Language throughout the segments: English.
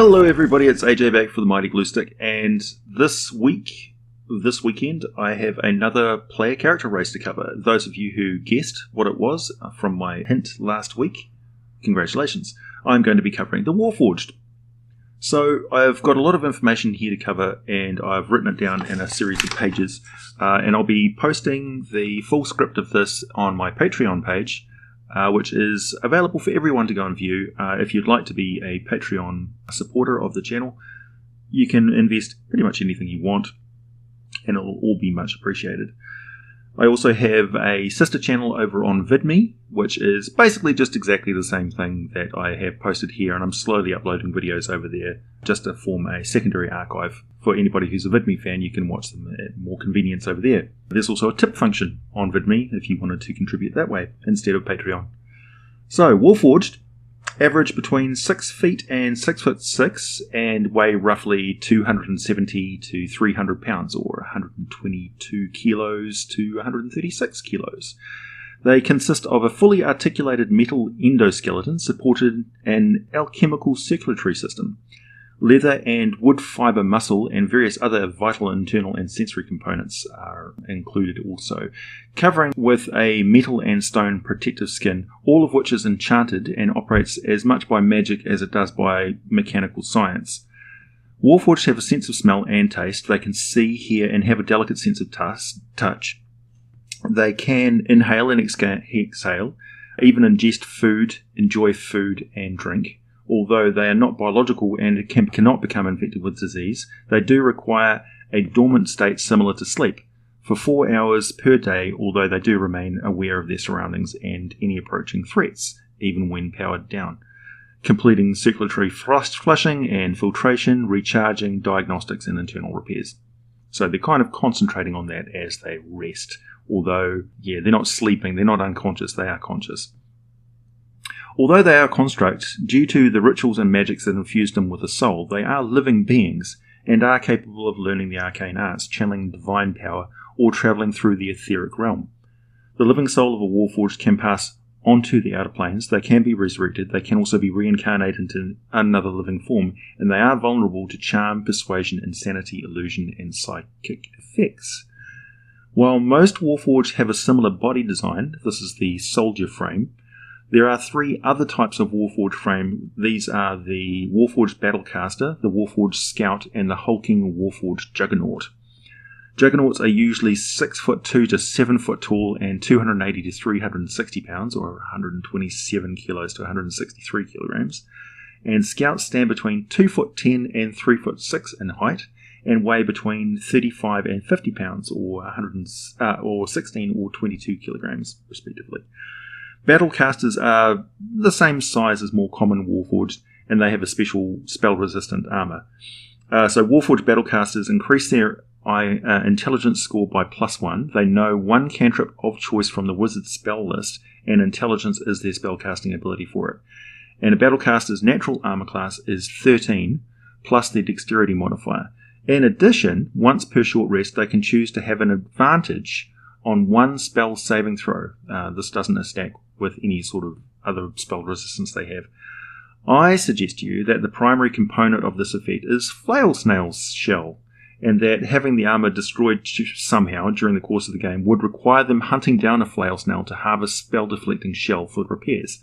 Hello everybody, it's AJ back for the Mighty Glue Stick, and this weekend, I have another player character race to cover. Those of you who guessed what it was from my hint last week, congratulations. I'm going to be covering the Warforged. So I've got a lot of information here to cover, and I've written it down in a series of pages, and I'll be posting the full script of this on my Patreon page, which is available for everyone to go and view. If you'd like to be a Patreon supporter of the channel, you can invest pretty much anything you want, and it'll all be much appreciated. I also have a sister channel over on VidMe, which is basically just exactly the same thing that I have posted here, and I'm slowly uploading videos over there just to form a secondary archive. For anybody who's a VidMe fan, you can watch them at more convenience over there. There's also a tip function on VidMe if you wanted to contribute that way instead of Patreon. So, Warforged average between 6 feet and 6'6" and weigh roughly 270 to 300 pounds, or 122 kilos to 136 kilos. They consist of a fully articulated metal endoskeleton supported an alchemical circulatory system. Leather and wood fibre muscle and various other vital internal and sensory components are included also, covering with a metal and stone protective skin, all of which is enchanted and operates as much by magic as it does by mechanical science. Warforged have a sense of smell and taste. They can see, hear, and have a delicate sense of touch. They can inhale and exhale, even ingest food, enjoy food and drink. Although they are not biological and cannot become infected with disease, they do require a dormant state similar to sleep for 4 hours per day, although they do remain aware of their surroundings and any approaching threats, even when powered down, completing circulatory flushing and filtration, recharging, diagnostics, and internal repairs. So they're kind of concentrating on that as they rest, although, yeah, they're not sleeping, they're not unconscious, they are conscious. Although they are constructs, due to the rituals and magics that infused them with a soul, they are living beings and are capable of learning the arcane arts, channeling divine power, or travelling through the etheric realm. The living soul of a Warforged can pass onto the outer planes, they can be resurrected, they can also be reincarnated into another living form, and they are vulnerable to charm, persuasion, insanity, illusion, and psychic effects. While most Warforged have a similar body design, this is the soldier frame, there are 3 other types of Warforged frame. These are the Warforged Battlecaster, the Warforged Scout, and the hulking Warforged Juggernaut. Juggernauts are usually 6'2" to 7 foot tall and 280 to 360 pounds, or 127 kilos to 163 kilograms. And Scouts stand between 2'10" and 3'6" in height, and weigh between 35 and 50 pounds, or 16 or 22 kilograms, respectively. Battlecasters are the same size as more common Warforged, and they have a special spell-resistant armour. So Warforged Battlecasters increase their intelligence score by +1. They know 1 cantrip of choice from the wizard's spell list, and intelligence is their spellcasting ability for it. And a Battlecaster's natural armour class is 13, plus their dexterity modifier. In addition, once per short rest, they can choose to have an advantage on 1 spell saving throw. This doesn't stack with any sort of other spell resistance they have. I suggest to you that the primary component of this effect is Flail Snail's shell, and that having the armor destroyed somehow during the course of the game would require them hunting down a Flail Snail to harvest spell-deflecting shell for repairs.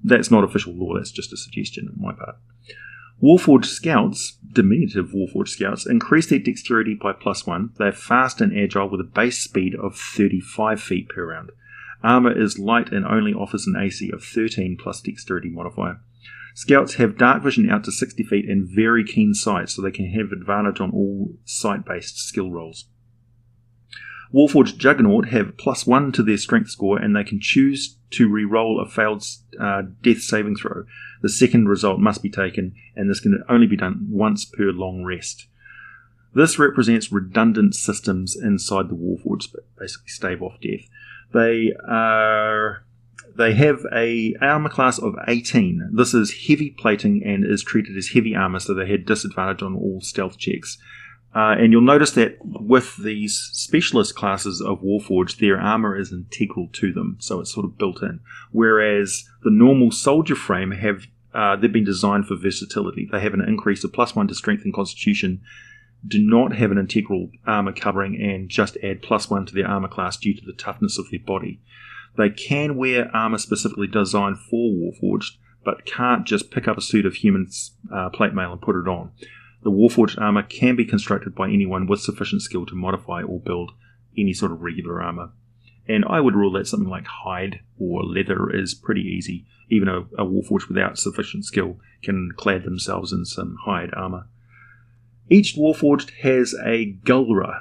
That's not official law, that's just a suggestion on my part. Warforged Scouts, diminutive Warforged Scouts, increase their dexterity by +1. They're fast and agile with a base speed of 35 feet per round. Armour is light and only offers an AC of 13 plus dexterity modifier. Scouts have dark vision out to 60 feet and very keen sight, so they can have advantage on all sight-based skill rolls. Warforged Juggernaut have +1 to their strength score, and they can choose to re-roll a failed death saving throw. The second result must be taken, and this can only be done once per long rest. This represents redundant systems inside the Warforged, but basically stave off death. They have a armor class of 18. This is heavy plating and is treated as heavy armor, so they had disadvantage on all stealth checks. And you'll notice that with these specialist classes of Warforged, their armor is integral to them, so it's sort of built in. Whereas the normal soldier frame have they've been designed for versatility. They have an increase of +1 to strength and constitution, do not have an integral armor covering, and just add +1 to their armor class due to the toughness of their body. They can wear armor specifically designed for Warforged, but can't just pick up a suit of human plate mail and put it on. The Warforged armor can be constructed by anyone with sufficient skill to modify or build any sort of regular armor. And I would rule that something like hide or leather is pretty easy. Even a Warforged without sufficient skill can clad themselves in some hide armor. Each Warforged has a Gulra,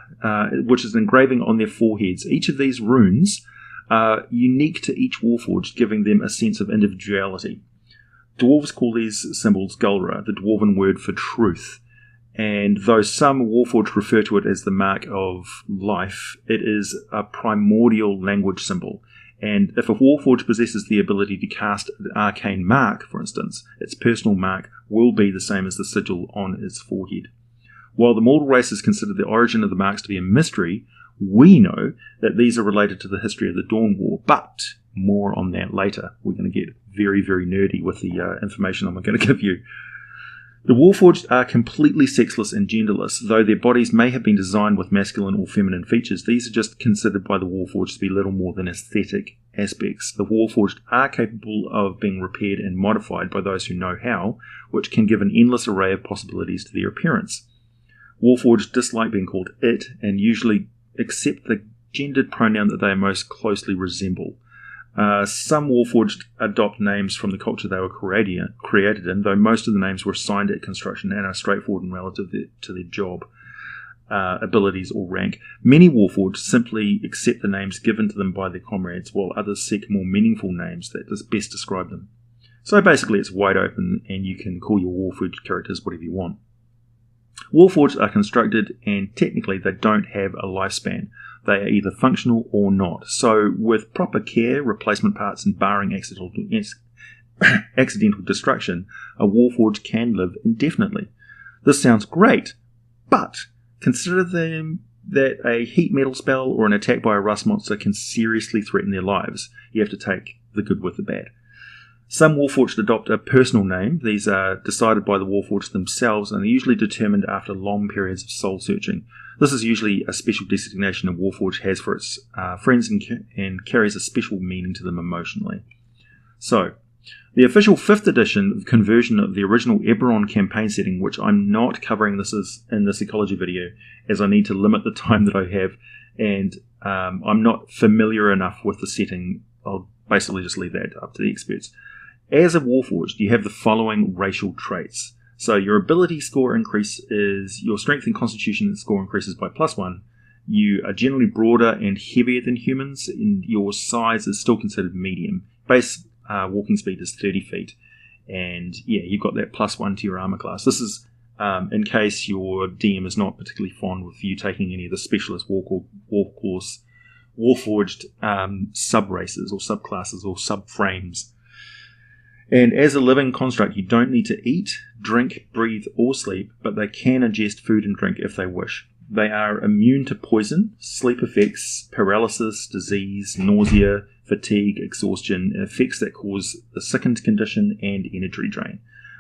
which is an engraving on their foreheads. Each of these runes are unique to each Warforged, giving them a sense of individuality. Dwarves call these symbols Gulra, the dwarven word for truth. And though some Warforged refer to it as the mark of life, it is a primordial language symbol. And if a Warforged possesses the ability to cast an arcane mark, for instance, its personal mark will be the same as the sigil on its forehead. While the mortal races consider the origin of the marks to be a mystery, we know that these are related to the history of the Dawn War, but more on that later. We're going to get very, very nerdy with the information I'm going to give you. The Warforged are completely sexless and genderless. Though their bodies may have been designed with masculine or feminine features, these are just considered by the Warforged to be little more than aesthetic aspects. The Warforged are capable of being repaired and modified by those who know how, which can give an endless array of possibilities to their appearance. Warforged dislike being called it, and usually accept the gendered pronoun that they most closely resemble. Some Warforged adopt names from the culture they were created in, though most of the names were assigned at construction and are straightforward and relative to their job, abilities, or rank. Many Warforged simply accept the names given to them by their comrades, while others seek more meaningful names that best describe them. So basically it's wide open, and you can call your Warforged characters whatever you want. Warforged are constructed, and technically they don't have a lifespan. They are either functional or not. So with proper care, replacement parts, and barring accidental destruction, a Warforged can live indefinitely. This sounds great, but consider that a heat metal spell or an attack by a rust monster can seriously threaten their lives. You have to take the good with the bad. Some Warforged adopt a personal name. These are decided by the Warforged themselves and are usually determined after long periods of soul searching. This is usually a special designation a Warforged has for its friends and carries a special meaning to them emotionally. So, the official 5th edition conversion of the original Eberron campaign setting, which I'm not covering in this Ecology video, as I need to limit the time that I have, and I'm not familiar enough with the setting. I'll basically just leave that up to the experts. As a Warforged, you have the following racial traits. So your ability score increase is your strength and constitution score increases by +1. You are generally broader and heavier than humans, and your size is still considered medium. Base walking speed is 30 feet, and yeah, you've got that +1 to your armor class. This is in case your DM is not particularly fond with you taking any of the specialist Warforged subraces or subclasses or subframes. And as a living construct, you don't need to eat, drink, breathe, or sleep, but they can ingest food and drink if they wish. They are immune to poison, sleep effects, paralysis, disease, nausea, fatigue, exhaustion, effects that cause a sickened condition, and energy drain.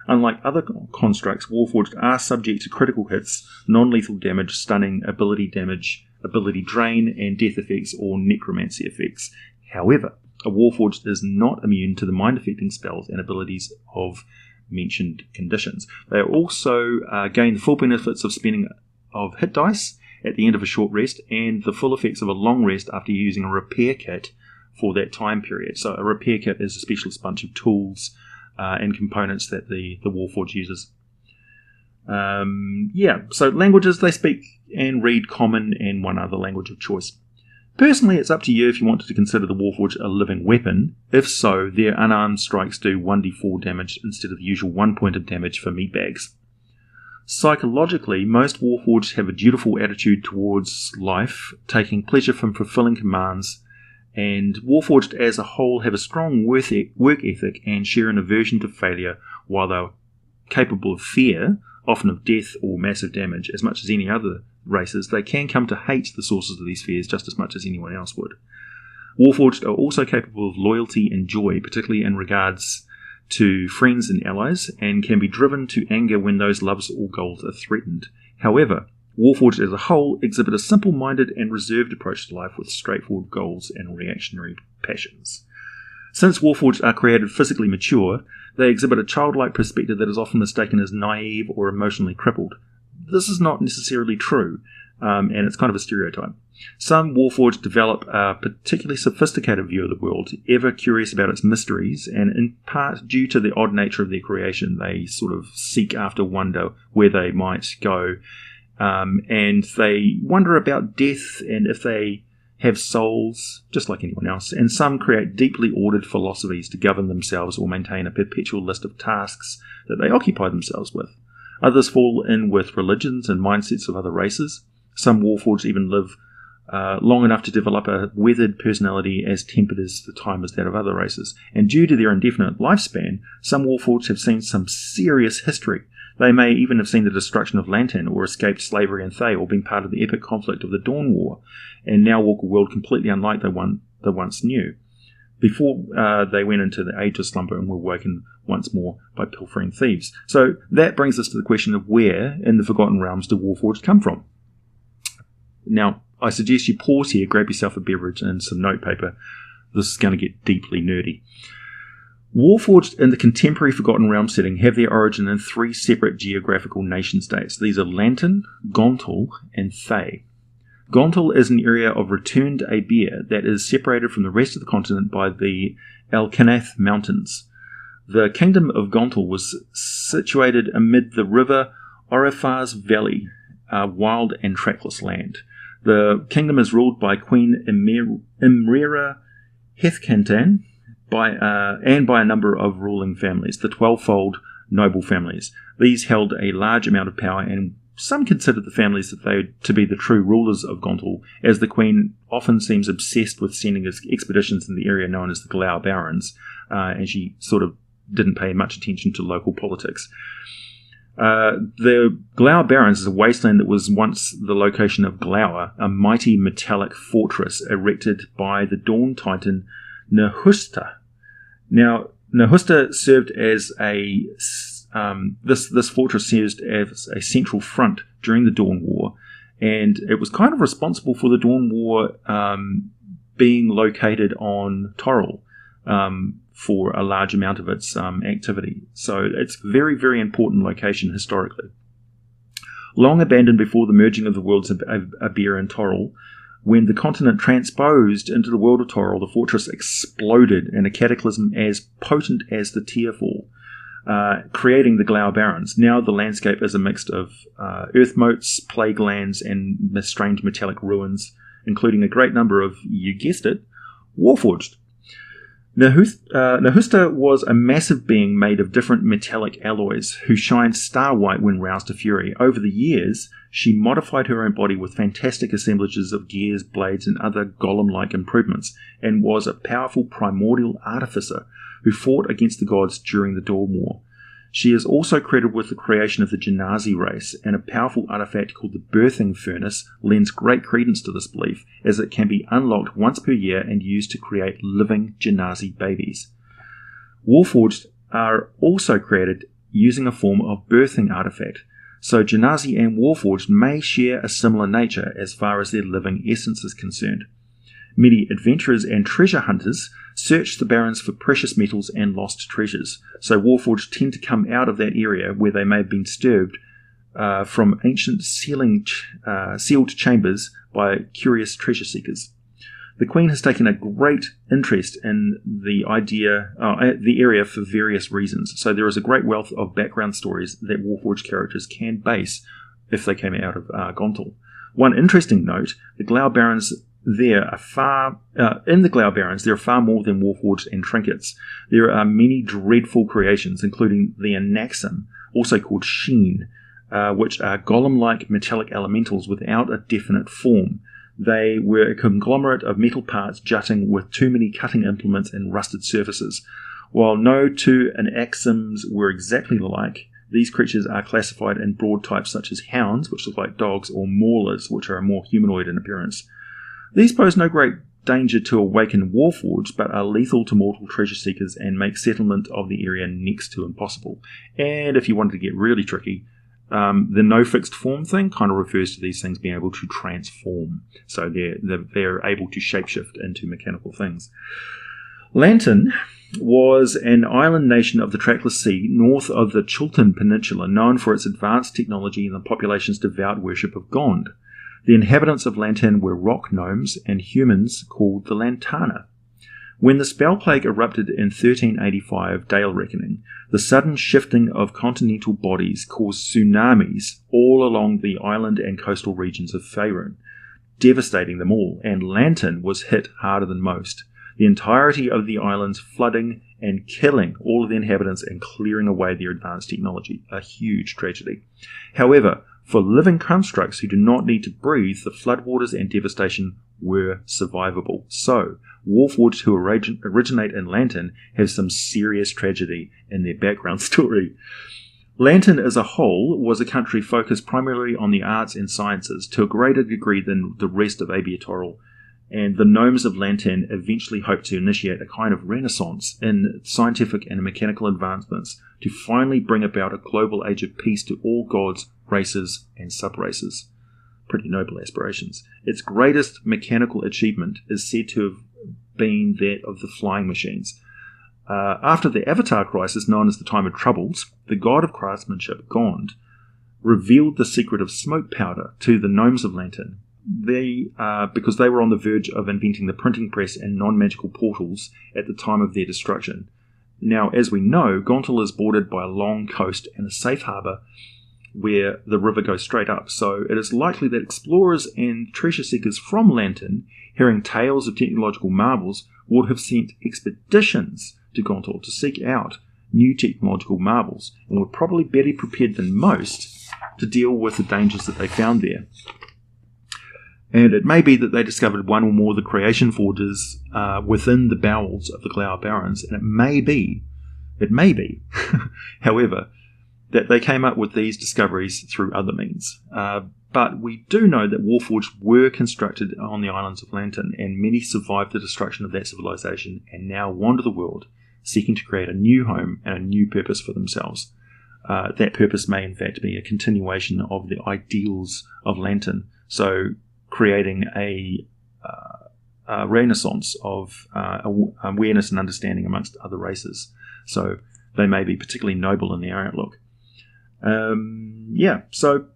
Unlike other constructs, Warforged are subject to critical hits, non-lethal damage, stunning, ability damage, ability drain, and death effects or necromancy effects. However, a Warforged is not immune to the mind-affecting spells and abilities of mentioned conditions. They also gain the full benefits of spending of hit dice at the end of a short rest, and the full effects of a long rest after using a repair kit for that time period. So a repair kit is a specialist bunch of tools and components that the Warforged uses. So languages, they speak and read Common and one other language of choice. Personally, it's up to you if you wanted to consider the Warforged a living weapon. If so, their unarmed strikes do 1d4 damage instead of the usual 1 point of damage for meatbags. Psychologically, most Warforged have a dutiful attitude towards life, taking pleasure from fulfilling commands, and Warforged as a whole have a strong work ethic and share an aversion to failure. While they're capable of fear, often of death or massive damage, as much as any other races, they can come to hate the sources of these fears just as much as anyone else would. Warforged are also capable of loyalty and joy, particularly in regards to friends and allies, and can be driven to anger when those loves or goals are threatened. However, Warforged as a whole exhibit a simple-minded and reserved approach to life with straightforward goals and reactionary passions. Since Warforged are created physically mature, they exhibit a childlike perspective that is often mistaken as naive or emotionally crippled. This is not necessarily true, and it's kind of a stereotype. Some Warforged develop a particularly sophisticated view of the world, ever curious about its mysteries, and in part due to the odd nature of their creation, they sort of seek after wonder where they might go, and they wonder about death and if they have souls, just like anyone else, and some create deeply ordered philosophies to govern themselves or maintain a perpetual list of tasks that they occupy themselves with. Others fall in with religions and mindsets of other races. Some Warforged even live long enough to develop a weathered personality as tempered as the time as that of other races. And due to their indefinite lifespan, some Warforged have seen some serious history. They may even have seen the destruction of Lantan, or escaped slavery in Thay, or been part of the epic conflict of the Dawn War, and now walk a world completely unlike they once knew, before they went into the age of slumber and were woken once more by pilfering thieves. So that brings us to the question of where in the Forgotten Realms do Warforged come from? Now, I suggest you pause here, grab yourself a beverage and some notepaper. This is going to get deeply nerdy. Warforged in the contemporary Forgotten Realm setting have their origin in 3 separate geographical nation-states. These are Lantan, Gontal, and Thay. Gontal is an area of returned Eberron that is separated from the rest of the continent by the Elkanath Mountains. The kingdom of Gontal was situated amid the river Orifars Valley, a wild and trackless land. The kingdom is ruled by Queen Imrera Hethkantan, by a number of ruling families, the 12-fold noble families. These held a large amount of power, and some considered the families that they to be the true rulers of Gontal, as the Queen often seems obsessed with sending expeditions in the area known as the Glow Barons, and she sort of didn't pay much attention to local politics. The Glow Barons is a wasteland that was once the location of Glower, a mighty metallic fortress erected by the Dawn Titan Nehushta. Now, Nehushta served as this fortress served as a central front during the Dawn War, and it was kind of responsible for the Dawn War being located on Toril for a large amount of its activity. So it's a very, very important location historically. Long abandoned before the merging of the worlds of Eberron and Toril, when the continent transposed into the world of Toril, the fortress exploded in a cataclysm as potent as the Tearfall, creating the Glow Barons. Now the landscape is a mix of earth moats, plague lands, and strange metallic ruins, including a great number of, you guessed it, Warforged. Nehushta was a massive being made of different metallic alloys who shined star-white when roused to fury. Over the years, she modified her own body with fantastic assemblages of gears, blades, and other golem-like improvements, and was a powerful primordial artificer who fought against the gods during the Dawn War. She is also credited with the creation of the Genasi race, and a powerful artifact called the Birthing Furnace lends great credence to this belief, as it can be unlocked once per year and used to create living Genasi babies. Warforged are also created using a form of birthing artifact, so Genasi and Warforged may share a similar nature as far as their living essence is concerned. Many adventurers and treasure hunters search the barrens for precious metals and lost treasures, so Warforged tend to come out of that area where they may have been disturbed from ancient sealed chambers by curious treasure seekers. The Queen has taken a great interest in the area for various reasons, so there is a great wealth of background stories that Warforged characters can base if they came out of Gontal. One interesting note, the Glow Barons there are far more than Warforged and trinkets. There are many dreadful creations, including the Anaxim, also called Sheen, which are golem-like metallic elementals without a definite form. They were a conglomerate of metal parts jutting with too many cutting implements and rusted surfaces. While no two Anaxims were exactly alike, these creatures are classified in broad types such as hounds, which look like dogs, or maulers, which are more humanoid in appearance. These pose no great danger to awaken Warforged, but are lethal to mortal treasure seekers and make settlement of the area next to impossible. And if you wanted to get really tricky, the no fixed form thing kind of refers to these things being able to transform. So they're able to shapeshift into mechanical things. Lantan was an island nation of the Trackless Sea north of the Chiltern Peninsula, known for its advanced technology and the population's devout worship of Gond. The inhabitants of Lantan were rock gnomes and humans called the Lantana. When the spell plague erupted in 1385 Dale Reckoning, the sudden shifting of continental bodies caused tsunamis all along the island and coastal regions of Faerun, devastating them all, and Lantan was hit harder than most. The entirety of the islands flooding and killing all of the inhabitants and clearing away their advanced technology. A huge tragedy. However, for living constructs who do not need to breathe, the floodwaters and devastation were survivable. So, Warforged who originate in Lantan have some serious tragedy in their background story. Lantan as a whole was a country focused primarily on the arts and sciences to a greater degree than the rest of Abiatoral, and the gnomes of Lantan eventually hoped to initiate a kind of renaissance in scientific and mechanical advancements to finally bring about a global age of peace to all gods, races, and subraces. Pretty noble aspirations. Its greatest mechanical achievement is said to have been that of the flying machines. After the Avatar crisis, known as the Time of Troubles, the god of craftsmanship, Gond, revealed the secret of smoke powder to the gnomes of Lantan. Because they were on the verge of inventing the printing press and non-magical portals at the time of their destruction. Now, as we know, Gontal is bordered by a long coast and a safe harbour where the river goes straight up, so it is likely that explorers and treasure seekers from Lantan, hearing tales of technological marvels, would have sent expeditions to Gontal to seek out new technological marvels, and were probably better prepared than most to deal with the dangers that they found there. And it may be that they discovered one or more of the creation forges within the bowels of the Glauer Barons, and it may be, however, that they came up with these discoveries through other means. But we do know that Warforged were constructed on the islands of Lantan, and many survived the destruction of that civilization and now wander the world, seeking to create a new home and a new purpose for themselves. That purpose may in fact be a continuation of the ideals of Lantan, so creating a renaissance of awareness and understanding amongst other races. So they may be particularly noble in their outlook. So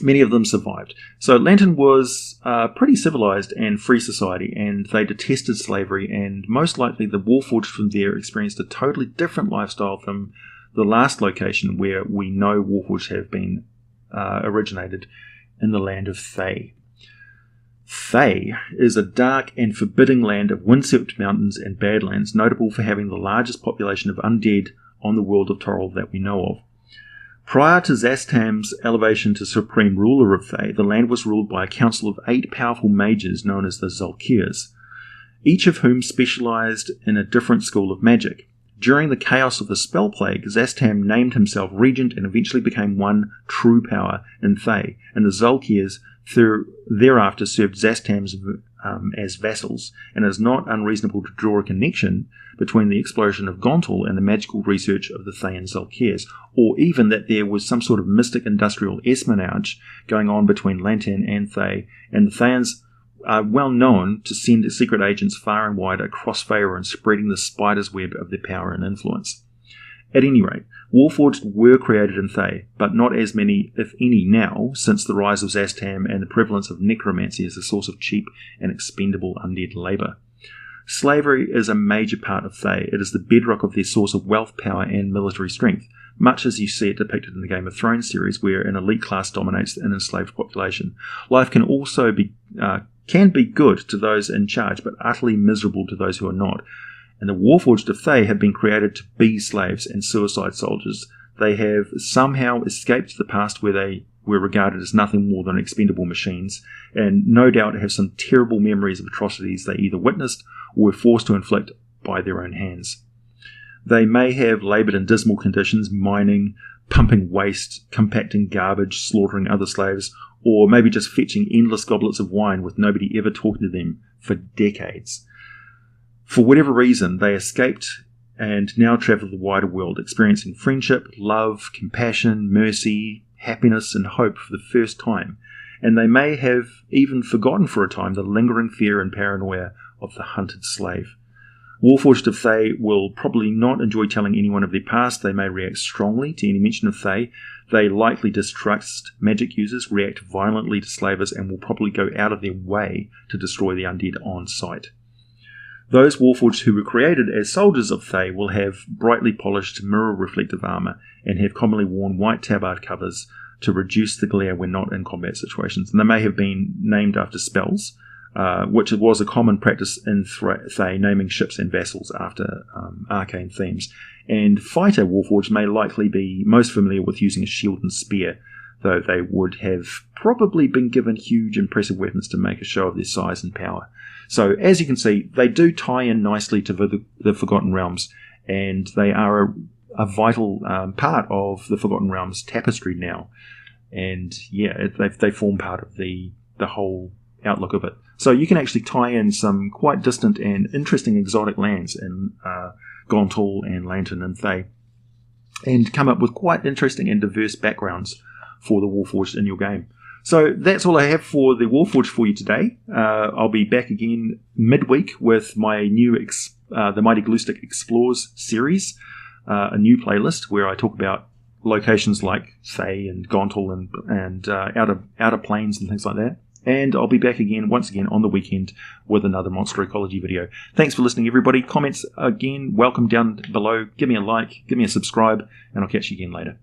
many of them survived. So Lantan was a pretty civilized and free society, and they detested slavery, and most likely the Warforged from there experienced a totally different lifestyle from the last location where we know Warforged have been originated, in the land of Thay. Thay is a dark and forbidding land of windswept mountains and badlands, notable for having the largest population of undead on the world of Toril that we know of. Prior to Zastam's elevation to supreme ruler of Thay, the land was ruled by a council of 8 powerful mages known as the Zalkirs, each of whom specialized in a different school of magic. During the chaos of the spell plague, Zastam named himself regent and eventually became one true power in Thay, and the Zalkirs thereafter served Zastam as vassals, and it is not unreasonable to draw a connection between the exploration of Gontal and the magical research of the Thayan Zalkirs, or even that there was some sort of mystic industrial espionage going on between Lantan and Thay, and the Thayans are well known to send secret agents far and wide across Faerun, spreading the spider's web of their power and influence. At any rate, Warforged were created in Thay, but not as many, if any, now, since the rise of Zastam and the prevalence of necromancy as a source of cheap and expendable undead labour. Slavery is a major part of Thay. It is the bedrock of their source of wealth, power, and military strength, much as you see it depicted in the Game of Thrones series, where an elite class dominates an enslaved population. Life can also be good to those in charge, but utterly miserable to those who are not. And the Warforged of Thay have been created to be slaves and suicide soldiers. They have somehow escaped the past where they were regarded as nothing more than expendable machines, and no doubt have some terrible memories of atrocities they either witnessed or were forced to inflict by their own hands. They may have laboured in dismal conditions, mining, pumping waste, compacting garbage, slaughtering other slaves, or maybe just fetching endless goblets of wine with nobody ever talking to them for decades. For whatever reason, they escaped and now travel the wider world, experiencing friendship, love, compassion, mercy, happiness, and hope for the first time. And they may have even forgotten for a time the lingering fear and paranoia of the hunted slave. Warforged of Thay will probably not enjoy telling anyone of their past. They may react strongly to any mention of Thay. They likely distrust magic users, react violently to slavers, and will probably go out of their way to destroy the undead on sight. Those Warforged who were created as soldiers of Thay will have brightly polished mirror-reflective armour and have commonly worn white tabard covers to reduce the glare when not in combat situations. And they may have been named after spells, which was a common practice in Thay, naming ships and vassals after arcane themes. And fighter Warforged may likely be most familiar with using a shield and spear, though they would have probably been given huge, impressive weapons to make a show of their size and power. So, as you can see, they do tie in nicely to the Forgotten Realms, and they are a vital part of the Forgotten Realms tapestry now. And yeah, they form part of the whole outlook of it. So you can actually tie in some quite distant and interesting exotic lands in Gontal and Lantan and Thay, and come up with quite interesting and diverse backgrounds for the Warforged in your game. So that's all I have for the Warforged for you today. I'll be back again midweek with my new the Mighty Gluestick Explores series, a new playlist where I talk about locations like Thay and Gontal and outer planes and things like that. And I'll be back again, once again, on the weekend with another Monster Ecology video. Thanks for listening, everybody. Comments, again, welcome down below. Give me a like, give me a subscribe, and I'll catch you again later.